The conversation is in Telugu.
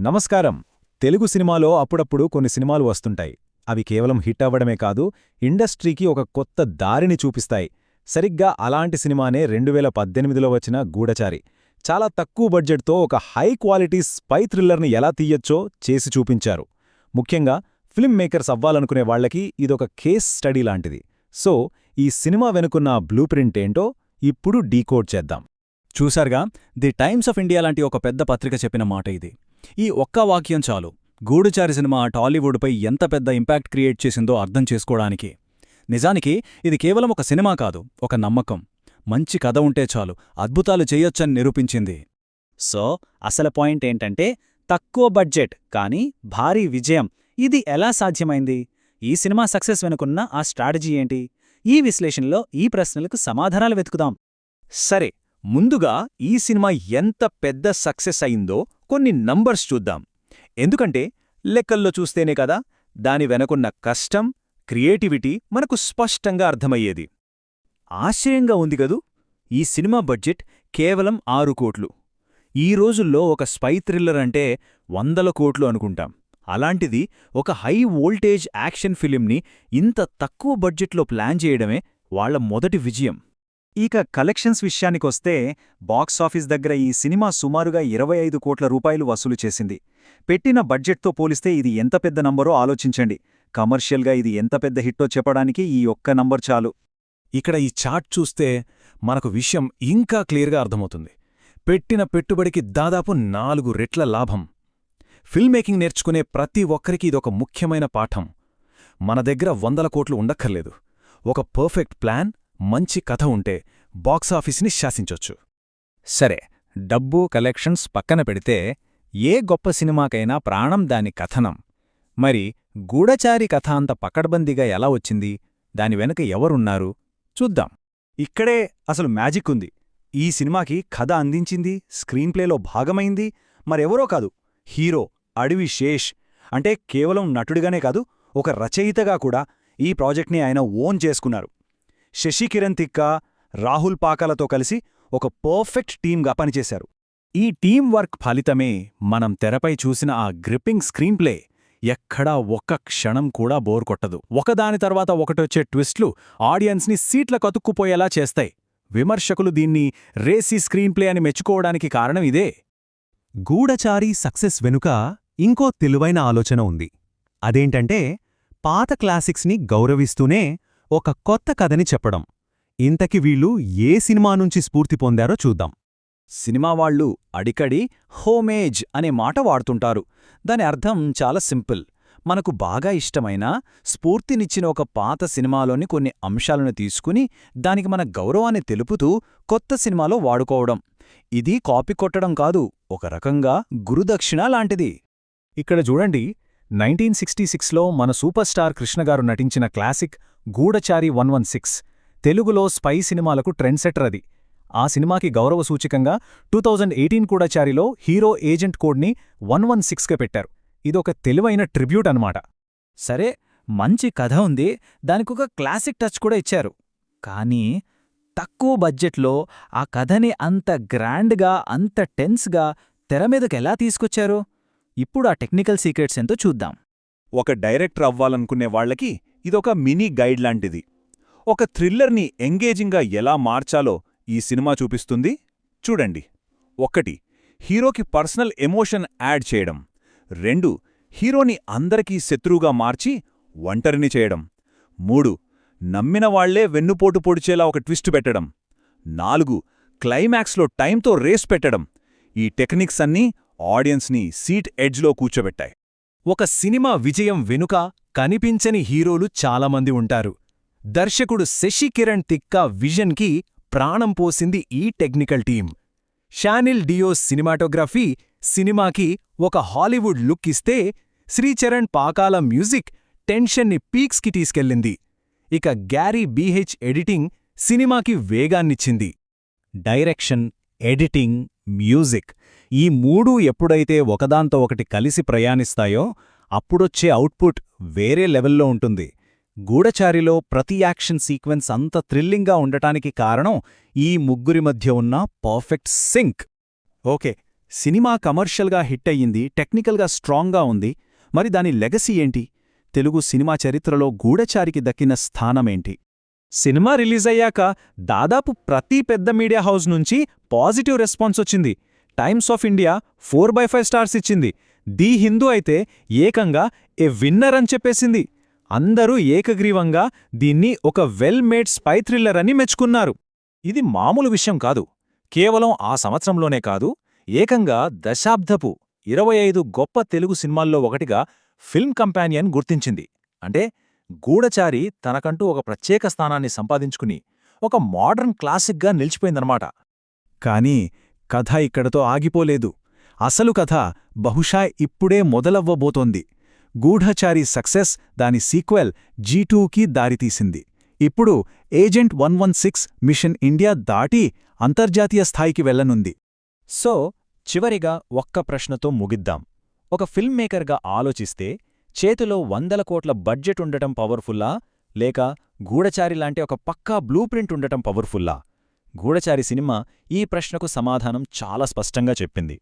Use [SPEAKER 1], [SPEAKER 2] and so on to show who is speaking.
[SPEAKER 1] నమస్కారం. తెలుగు సినిమాలో అప్పుడప్పుడు కొన్ని సినిమాలు వస్తుంటాయి. అవి కేవలం హిట్ అవ్వడమే కాదు, ఇండస్ట్రీకి ఒక కొత్త దారిని చూపిస్తాయి. సరిగ్గా అలాంటి సినిమానే 2018లో వచ్చిన గూఢచారి. చాలా తక్కువ బడ్జెట్తో ఒక హై క్వాలిటీ స్పై థ్రిల్లర్ని ఎలా తీయొచ్చో చేసి చూపించారు. ముఖ్యంగా ఫిల్మ్ మేకర్స్ అవ్వాలనుకునే వాళ్లకి ఇదొక కేస్ స్టడీ లాంటిది. సో, ఈ సినిమా వెనుకున్న బ్లూ ప్రింట్ ఏంటో ఇప్పుడు డీకోడ్ చేద్దాం.
[SPEAKER 2] చూశారుగా, ది టైమ్స్ ఆఫ్ ఇండియా లాంటి ఒక పెద్ద పత్రిక చెప్పిన మాట ఇది. ఈ ఒక్క వాక్యం చాలు గూఢచారి సినిమా టాలీవుడ్పై ఎంత పెద్ద ఇంపాక్ట్ క్రియేట్ చేసిందో అర్థం చేసుకోవడానికి. నిజానికి ఇది కేవలం ఒక సినిమా కాదు, ఒక నమ్మకం. మంచి కథ ఉంటే చాలు అద్భుతాలు చేయొచ్చని నిరూపించింది.
[SPEAKER 3] సో అసలు పాయింట్ ఏంటంటే, తక్కువ బడ్జెట్ కానీ భారీ విజయం. ఇది ఎలా సాధ్యమైంది? ఈ సినిమా సక్సెస్ వెనుకున్న ఆ స్ట్రాటజీ ఏంటి? ఈ విశ్లేషణలో ఈ ప్రశ్నలకు సమాధానాలు వెతుకుదాం.
[SPEAKER 1] సరే, ముందుగా ఈ సినిమా ఎంత పెద్ద సక్సెస్ అయిందో కొన్ని నంబర్స్ చూద్దాం. ఎందుకంటే లెక్కల్లో చూస్తేనే కదా దాని వెనకున్న కష్టం, క్రియేటివిటీ మనకు స్పష్టంగా అర్థమయ్యేది. ఆశ్చర్యంగా ఉంది గదూ! ఈ సినిమా బడ్జెట్ కేవలం 6 కోట్లు. ఈ రోజుల్లో ఒక స్పై థ్రిల్లర్ అంటే 100 కోట్లు అనుకుంటాం. అలాంటిది ఒక హై వోల్టేజ్ యాక్షన్ ఫిలింని ఇంత తక్కువ బడ్జెట్లో ప్లాన్ చేయడమే వాళ్ల మొదటి విజయం.
[SPEAKER 3] ఇక కలెక్షన్స్ విషయానికొస్తే బాక్సాఫీస్ దగ్గర ఈ సినిమా సుమారుగా 25 కోట్ల రూపాయలు వసూలు చేసింది. పెట్టిన బడ్జెట్తో పోలిస్తే ఇది ఎంత పెద్ద నంబరో ఆలోచించండి. కమర్షియల్గా ఇది ఎంత పెద్ద హిట్టో చెప్పడానికి ఈ ఒక్క నంబర్ చాలు.
[SPEAKER 2] ఇక్కడ ఈ చార్ట్ చూస్తే మనకు విషయం ఇంకా క్లియర్గా అర్థమవుతుంది. పెట్టిన పెట్టుబడికి దాదాపు 4 రెట్ల లాభం. ఫిల్మ్ మేకింగ్ నేర్చుకునే ప్రతి ఒక్కరికి ఇదొక ముఖ్యమైన పాఠం. మన దగ్గర 100 కోట్లు ఉండక్కర్లేదు. ఒక పర్ఫెక్ట్ ప్లాన్, మంచి కథ ఉంటే బాక్సాఫీస్ని శాసించొచ్చు.
[SPEAKER 1] సరే, డబ్బు, కలెక్షన్స్ పక్కన పెడితే ఏ గొప్ప సినిమాకైనా ప్రాణం దాని కథనం. మరి గూఢచారి కథ అంత పకడ్బందీగా ఎలా వచ్చింది? దాని వెనుక ఎవరున్నారు? చూద్దాం.
[SPEAKER 3] ఇక్కడే అసలు మ్యాజిక్ ఉంది. ఈ సినిమాకి కథ అందించింది, స్క్రీన్ప్లేలో భాగమైంది మరెవరో కాదు, హీరో అడవి శేష్. అంటే కేవలం నటుడిగానే కాదు, ఒక రచయితగా కూడా ఈ ప్రాజెక్ట్ని ఆయన ఓన్ చేసుకున్నారు. శశికిరణ్ తిక్క, రాహుల్ పాకాలతో కలిసి ఒక పర్ఫెక్ట్ టీమ్గా పనిచేశారు.
[SPEAKER 2] ఈ టీం వర్క్ ఫలితమే మనం తెరపై చూసిన ఆ గ్రిప్పింగ్ స్క్రీన్ప్లే. ఎక్కడా ఒక్క క్షణం కూడా బోర్ కొట్టదు. ఒకదాని తర్వాత ఒకటొచ్చే ట్విస్ట్లు ఆడియన్స్ని సీట్ల కతుక్కుపోయేలా చేస్తాయి. విమర్శకులు దీన్ని రేసీ స్క్రీన్ప్లే అని మెచ్చుకోవడానికి కారణం ఇదే.
[SPEAKER 4] గూఢచారి సక్సెస్ వెనుక ఇంకో తెలివైన ఆలోచన ఉంది. అదేంటంటే, పాత క్లాసిక్స్ని గౌరవిస్తూనే ఒక కొత్త కథని చెప్పడం. ఇంతకి వీళ్ళు ఏ సినిమా నుంచి స్ఫూర్తి పొందారో చూద్దాం.
[SPEAKER 3] సినిమా వాళ్ళు అడికడి హోమేజ్ అనే మాట వాడుతుంటారు. దాని అర్థం చాలా సింపుల్. మనకు బాగా ఇష్టమైన, స్ఫూర్తినిచ్చిన ఒక పాత సినిమాలోని కొన్ని అంశాలను తీసుకుని దానికి మన గౌరవాన్ని తెలుపుతూ కొత్త సినిమాలో వాడుకోవడం. ఇది కాపీ కొట్టడం కాదు, ఒక రకంగా గురుదక్షిణ లాంటిది.
[SPEAKER 2] ఇక్కడ చూడండి, 1966లో మన సూపర్ స్టార్ కృష్ణగారు నటించిన క్లాసిక్ గూఢచారి 116 తెలుగులో స్పై సినిమాలకు ట్రెండ్ సెటర్ అది. ఆ సినిమాకి గౌరవ సూచికంగా 2018 గూఢచారిలో హీరో ఏజెంట్ కోడ్ని 116గా పెట్టారు. ఇదొక తెలివైన ట్రిబ్యూట్ అన్నమాట.
[SPEAKER 3] సరే, మంచి కథ ఉంది, దానికొక క్లాసిక్ టచ్ కూడా ఇచ్చారు. కానీ తక్కువ బడ్జెట్లో ఆ కథని అంత గ్రాండ్గా, అంత టెన్స్గా తెరమీదకెలా తీసుకొచ్చారు? ఇప్పుడు ఆ టెక్నికల్ సీక్రెట్స్ ఎంతో చూద్దాం.
[SPEAKER 1] ఒక డైరెక్టర్ అవ్వాలనుకునే వాళ్లకి ఇదొక మినీ గైడ్ లాంటిది. ఒక థ్రిల్లర్ని ఎంగేజింగ్గా ఎలా మార్చాలో ఈ సినిమా చూపిస్తుంది. చూడండి. 1. హీరోకి పర్సనల్ ఎమోషన్ యాడ్ చేయడం. 2. హీరోని అందరికీ శత్రువుగా మార్చి ఒంటరిని చేయడం. 3. నమ్మిన వాళ్లే వెన్నుపోటు పొడిచేలా ఒక ట్విస్ట్ పెట్టడం. 4. క్లైమాక్స్లో టైంతో రేస్ పెట్టడం. ఈ టెక్నిక్స్ అన్నీ ఆడియన్స్ని సీట్ ఎడ్జ్లో కూర్చోబెట్టాయి.
[SPEAKER 2] ఒక సినిమా విజయం వెనుక కనిపించని హీరోలు చాలామంది ఉంటారు. దర్శకుడు శశికిరణ్ తిక్క విజన్కి ప్రాణం పోసింది ఈ technical team. Shanil DEOs cinematography సినిమాకి ఒక హాలీవుడ్ లుక్ ఇస్తే, శ్రీచరణ్ పాకాల మ్యూజిక్ టెన్షన్ని పీక్స్కి తీసుకెళ్ళింది. ఇక గ్యారీ బీహెచ్ ఎడిటింగ్ సినిమాకి వేగాన్నిచ్చింది. డైరెక్షన్, ఎడిటింగ్, మ్యూజిక్ ఈ మూడూ ఎప్పుడైతే ఒకదాంతో ఒకటి కలిసి ప్రయాణిస్తాయో అప్పుడొచ్చే అవుట్పుట్ వేరే లెవెల్లో ఉంటుంది. గూఢచారిలో ప్రతి యాక్షన్ సీక్వెన్స్ అంత థ్రిల్లింగ్గా ఉండటానికి కారణం ఈ ముగ్గురి మధ్య ఉన్న పర్ఫెక్ట్ సింక్.
[SPEAKER 3] ఓకే, సినిమా కమర్షియల్గా హిట్ అయ్యింది, టెక్నికల్గా స్ట్రాంగ్గా ఉంది. మరి దాని లెగసీ ఏంటి? తెలుగు సినిమా చరిత్రలో గూఢచారికి దక్కిన స్థానమేంటి?
[SPEAKER 2] సినిమా రిలీజయ్యాక దాదాపు ప్రతి పెద్ద మీడియా హౌస్ నుంచి పాజిటివ్ రెస్పాన్స్ వచ్చింది. టైమ్స్ ఆఫ్ ఇండియా 4/5 స్టార్స్ ఇచ్చింది. ది హిందూ అయితే ఏకంగా ఏ విన్నర్ అని చెప్పేసింది. అందరూ ఏకగ్రీవంగా దీన్ని ఒక వెల్ మేడ్ స్పై థ్రిల్లర్ అని మెచ్చుకున్నారు.
[SPEAKER 5] ఇది మామూలు విషయం కాదు. కేవలం ఆ సంవత్సరంలోనే కాదు, ఏకంగా దశాబ్దపు 25 గొప్ప తెలుగు సినిమాల్లో ఒకటిగా ఫిల్మ్ కంపానియన్ గుర్తించింది. అంటే గూఢచారి తనకంటూ ఒక ప్రత్యేక స్థానాన్ని సంపాదించుకుని ఒక మోడర్న్ క్లాసిక్గా నిలిచిపోయిందన్నమాట.
[SPEAKER 3] కానీ కథ ఇక్కడతో ఆగిపోలేదు. అసలు కథ బహుశా ఇప్పుడే మొదలవ్వబోతోంది. గూఢచారి సక్సెస్ దాని సీక్వెల్ G2కి దారితీసింది. ఇప్పుడు ఏజెంట్ 116 మిషన్ ఇండియా దాటి అంతర్జాతీయ స్థాయికి వెళ్లనుంది.
[SPEAKER 2] సో చివరిగా ఒక్క ప్రశ్నతో ముగిద్దాం. ఒక ఫిల్మ్ మేకర్గా ఆలోచిస్తే చేతిలో 100 కోట్ల బడ్జెట్ ఉండటం పవర్ఫుల్లా, లేక గూఢచారి లాంటి ఒక పక్కా బ్లూ ప్రింట్ ఉండటం పవర్ఫుల్లా? గూఢచారి సినిమా ఈ ప్రశ్నకు సమాధానం చాలా స్పష్టంగా చెప్పింది.